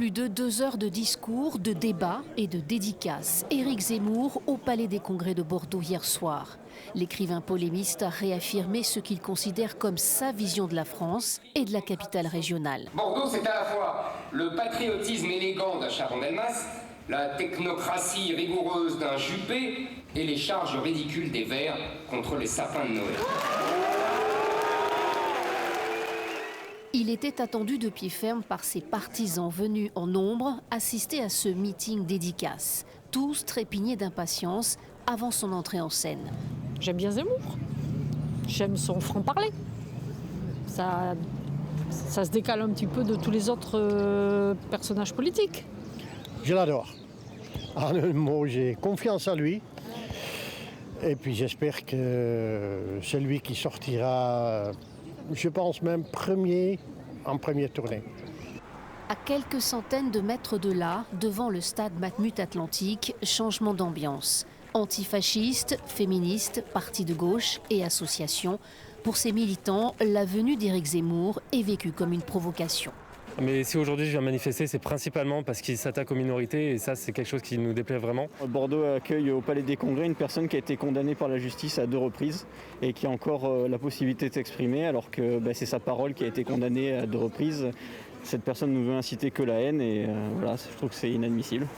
Plus de 2 heures de discours, de débats et de dédicaces. Éric Zemmour au Palais des Congrès de Bordeaux hier soir. L'écrivain polémiste a réaffirmé ce qu'il considère comme sa vision de la France et de la capitale régionale. Bordeaux, c'est à la fois le patriotisme élégant d'un Chaban-Delmas, la technocratie rigoureuse d'un Juppé et les charges ridicules des Verts contre les sapins de Noël. Il était attendu de pied ferme par ses partisans venus en nombre assister à ce meeting dédicace. Tous trépignés d'impatience avant son entrée en scène. J'aime bien Zemmour. J'aime son franc-parler. Ça se décale un petit peu de tous les autres personnages politiques. Je l'adore. En un mot, j'ai confiance en lui. Et puis j'espère que c'est lui qui sortira, je pense même en première tournée. À quelques centaines de mètres de là, devant le stade Matmut Atlantique, changement d'ambiance. Antifascistes, féministes, partis de gauche et associations. Pour ces militants, la venue d'Éric Zemmour est vécue comme une provocation. Mais si aujourd'hui je viens manifester, c'est principalement parce qu'il s'attaque aux minorités et ça c'est quelque chose qui nous déplaît vraiment. Bordeaux accueille au Palais des Congrès une personne qui a été condamnée par la justice à 2 reprises et qui a encore la possibilité de s'exprimer alors que c'est sa parole qui a été condamnée à 2 reprises. Cette personne ne veut inciter que la haine et voilà, je trouve que c'est inadmissible.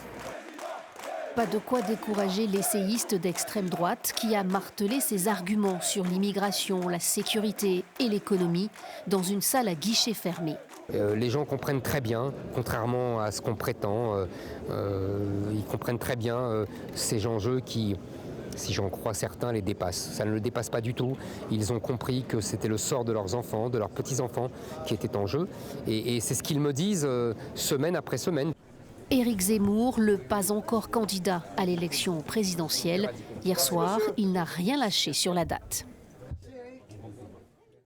Pas de quoi décourager l'essayiste d'extrême droite qui a martelé ses arguments sur l'immigration, la sécurité et l'économie dans une salle à guichet fermé. Les gens comprennent très bien, contrairement à ce qu'on prétend, ils comprennent très bien ces enjeux qui, si j'en crois certains, les dépassent. Ça ne le dépasse pas du tout. Ils ont compris que c'était le sort de leurs enfants, de leurs petits-enfants qui était en jeu. Et c'est ce qu'ils me disent semaine après semaine. Éric Zemmour, le pas encore candidat à l'élection présidentielle. Hier soir, il n'a rien lâché sur la date.